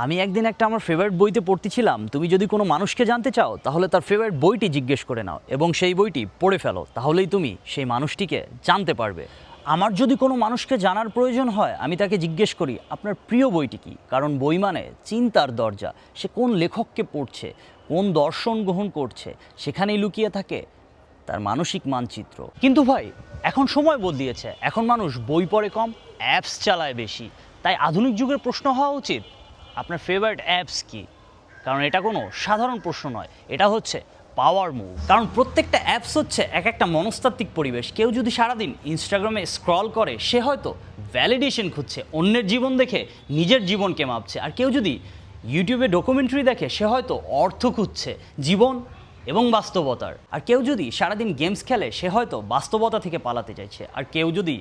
আমি একদিন একটা আমার ফেভারিট বইতে পড়তেছিলাম, তুমি যদি কোনো মানুষকে জানতে চাও তাহলে তার ফেভারিট বইটি জিজ্ঞেস করে নাও এবং সেই বইটি পড়ে ফেলো, তাহলেই তুমি সেই মানুষটিকে জানতে পারবে। আমার যদি কোনো মানুষকে জানার প্রয়োজন হয় আমি তাকে জিজ্ঞেস করি আপনার প্রিয় বইটি কী, কারণ বই মানে চিন্তার দরজা। সে কোন লেখককে পড়ছে, কোন দর্শন গ্রহণ করছে, সেখানেই লুকিয়ে থাকে তার মানসিক মানচিত্র। কিন্তু ভাই এখন সময় বদলিয়েছে, এখন মানুষ বই পড়ে কম, অ্যাপস চালায় বেশি। তাই আধুনিক যুগের প্রশ্ন হওয়া উচিত আপনার ফেভারিট অ্যাপস কি। কারণ এটা কোনো সাধারণ প্রশ্ন নয়, এটা হচ্ছে পাওয়ার মুভ। কারণ প্রত্যেকটা অ্যাপস হচ্ছে এক একটা মনস্তাত্ত্বিক পরিবেশ। কেউ যদি সারাদিন ইনস্টাগ্রামে স্ক্রল করে সে হয়তো ভ্যালিডেশন খুঁজছে, অন্যের জীবন দেখে নিজের জীবনকে মাপছে। আর কেউ যদি ইউটিউবে ডকুমেন্টারি দেখে সে হয়তো অর্থ খুঁজছে জীবন এবং বাস্তবতার। আর কেউ যদি সারাদিন গেমস খেলে সে হয়তো বাস্তবতা থেকে পালাতে চাইছে। আর কেউ যদি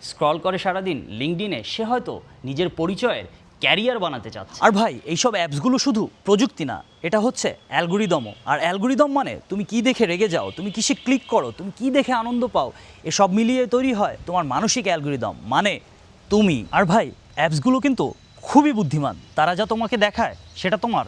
স্ক্রল করে সারাদিন লিঙ্কডইনে সে হয়তো নিজের পরিচয়ের ক্যারিয়ার বানাতে চাচ্ছে। আর ভাই এইসব অ্যাপসগুলো শুধু প্রযুক্তি না, এটা হচ্ছে অ্যালগোরিদমও। আর অ্যালগোরিদম মানে তুমি কি দেখে রেগে যাও, তুমি কিসে ক্লিক করো, তুমি কি দেখে আনন্দ পাও, এসব মিলিয়ে তৈরি হয় তোমার মানসিক অ্যালগোরিদম, মানে তুমি। আর ভাই অ্যাপসগুলো কিন্তু খুবই বুদ্ধিমান, তারা যা তোমাকে দেখায় সেটা তোমার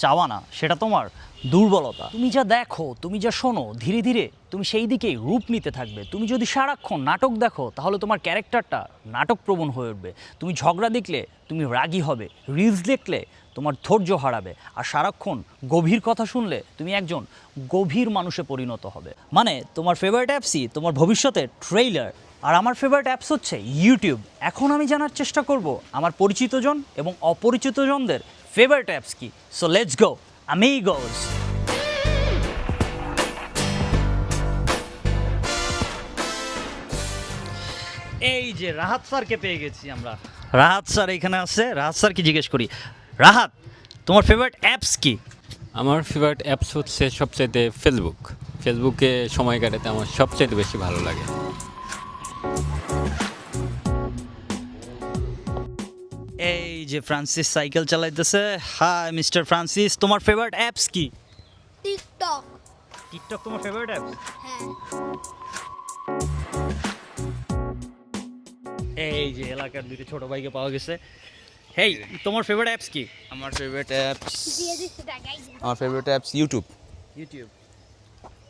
চাওয়া না, সেটা তোমার দুর্বলতা। তুমি যা দেখো, তুমি যা শোনো, ধীরে ধীরে তুমি সেই দিকেই রূপ নিতে থাকবে। তুমি যদি সারাক্ষণ নাটক দেখো তাহলে তোমার ক্যারেক্টারটা নাটকপ্রবণ হয়ে উঠবে। তুমি ঝগড়া দেখলে তুমি রাগী হবে, রিলস দেখলে তোমার ধৈর্য হারাবে, আর সারাক্ষণ গভীর কথা শুনলে তুমি একজন গভীর মানুষে পরিণত হবে। মানে তোমার ফেভারিট অ্যাপসই তোমার ভবিষ্যতের ট্রেইলার। আর আমার ফেভারিট অ্যাপস হচ্ছে ইউটিউব। এখন আমি জানার চেষ্টা করব আমার পরিচিতজন এবং অপরিচিতজনদের ফেভারিট অ্যাপস কি। So let's go amigos. এই যে রাহাত স্যারকে পেয়ে গেছি আমরা। রাহাত স্যার এখানে আছে, রাহাত স্যারকে জিজ্ঞেস করি, রাহাত তোমার ফেভারিট অ্যাপস কি? আমার ফেভারিট অ্যাপস হচ্ছে সবচাইতে ফেসবুক। ফেসবুকে সময় কাটাতে আমার সবচাইতে বেশি ভালো লাগে। এই যে ফ্রান্সিস সাইকেল চালাইতেছে। হাই মিস্টার ফ্রান্সিস, তোমার ফেভারিট অ্যাপস কি? টিকটক। টিকটক তোমার ফেভারিট অ্যাপস? হ্যাঁ। এই যে এলাকার দুইটা ছোট ভাইকে পাওয়া গেছে। হেই, তোমার ফেভারিট অ্যাপস কি? আমার ফেভারিট অ্যাপস দিয়ে দিচ্ছে টাকাই। ইউটিউব। ইউটিউব।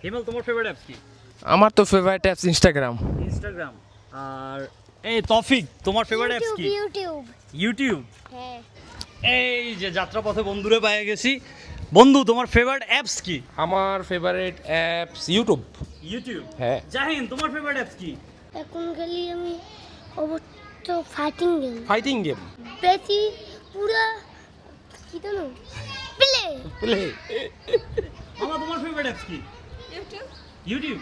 হিমেল তোমার ফেভারিট অ্যাপস কি? আমার তো ফেভারিট অ্যাপস ইনস্টাগ্রাম। ইনস্টাগ্রাম। আর এই তৌফিক তোমার ফেভারিট অ্যাপস কি? ইউটিউব। ইউটিউব। হ্যাঁ। এই যে যাত্রাপথে বন্ধুরে পেয়ে গেছি। বন্ধু তোমার ফেভারিট অ্যাপস কি? আমার ফেভারিট অ্যাপস ইউটিউব। ইউটিউব। হ্যাঁ। জাহিন তোমার ফেভারিট অ্যাপস কি? এখন খেলি আমি অবশ্য ফাইটিং গেম। Fighting game. বেশি পুরা কি জানো প্লে। প্লে। মামা তোমার ফেভারিট অ্যাপস কি? ইউটিউব। ইউটিউব।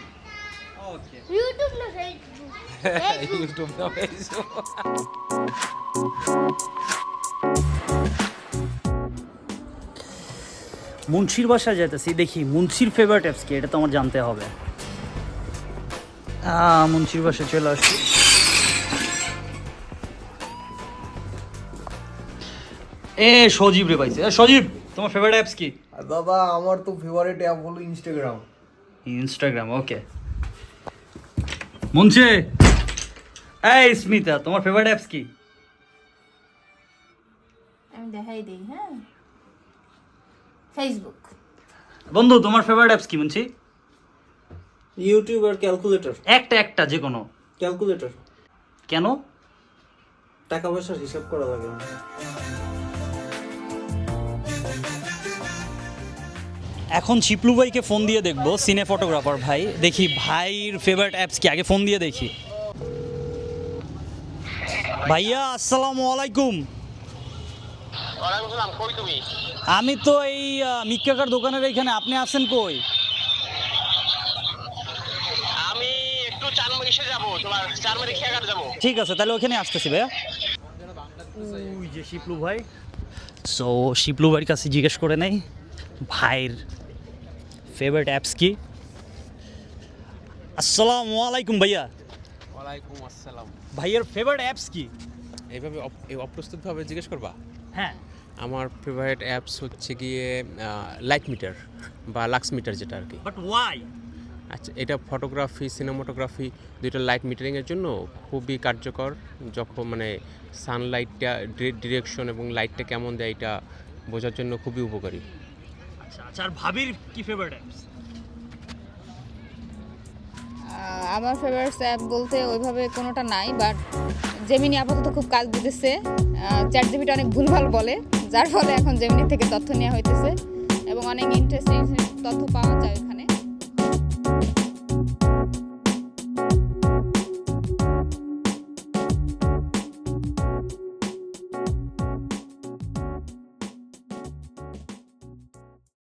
ওকে। ইউটিউব না ফেসবুক। ইউটিউব না ফেসবুক। মুন্সির বাসায় যাইতেছি, দেখি মুন্সির ফেভারিট অ্যাপস কি, এটা তো আমার জানতে হবে। মুন্সির বাসায় চলে আসছি। সজীব রে পাইছে। সজীব তোমার ফেভারিট অ্যাপস কি? আর বাবা আমার তো ফেভারিট অ্যাপ হলো ইনস্টাগ্রাম। ইনস্টাগ্রাম। ওকে। মুন্সি, এই স্মিতা তোমার ফেভারিট অ্যাপস কি? আমি দেখাই দিই। হ্যাঁ, ফেসবুক। বন্ধু তোমার ফেভারিট অ্যাপস কি মুন্সি? ইউটিউব আর ক্যালকুলেটর। একটা যে কোনো। ক্যালকুলেটর কেন? টাকা পয়সার হিসাব করা লাগে না। এখন চিপলু ভাইকে ফোন দিয়ে দেখবো, সিনে ফটোগ্রাফার ভাই, দেখি ভাইয়ের ফেভারিট অ্যাপস কি, আগে ফোন দিয়ে দেখি। ভাইয়া আসসালামু আলাইকুম। কই তুমি? আমি তো এই মিক্কাকার দোকানের এখানে, আপনি আছেন কই? আমি একটু চানমারিশে যাব, তোমার চানমারি খেয়াঘাট যাব। ঠিক আছে তাহলে ওখানে আসতেছি ভাইয়া। ওই যে শিপলু ভাই। সো শিপলু ভাইয়ের কাছে জিজ্ঞেস করে নেই ভাইয়ের ফেভারিট অ্যাপস কি। আসসালামু আলাইকুম ভাইয়া। ওয়ালাইকুম আসসালাম। ভাইয়ের ফেভারিট অ্যাপস কি? এইভাবে অপ্রস্তুতভাবে জিজ্ঞেস করবা? হ্যাঁ। আমার ফেভারিট অ্যাপস হচ্ছে গিয়ে লাইট মিটার বা লাক্স মিটার, যেটা আর কি। But why? আচ্ছা, এটা ফটোগ্রাফি সিনেমাটোগ্রাফি দুইটা লাইট মিটারিংয়ের জন্য খুবই কার্যকর। যখন মানে সানলাইটটা ডিরেকশন এবং লাইটটা কেমন দেয় এটা বোঝার জন্য খুবই উপকারী। আচ্ছা আচ্ছা, আর ভাবির কি ফেভারিট অ্যাপস? আমার ফেভারিট অ্যাপ বলতে ওইভাবে কোনোটা নাই, বাট জেমিনি আপাতত খুব কাজ দিতেছে। চ্যাট জিপিটি অনেক ভুলভাল বলে, যার ফলে এখন জেমিনি থেকে তথ্য নেওয়া হইতেছে এবং অনেক ইন্টারেস্টিং তথ্য পাওয়া যায় ওখানে।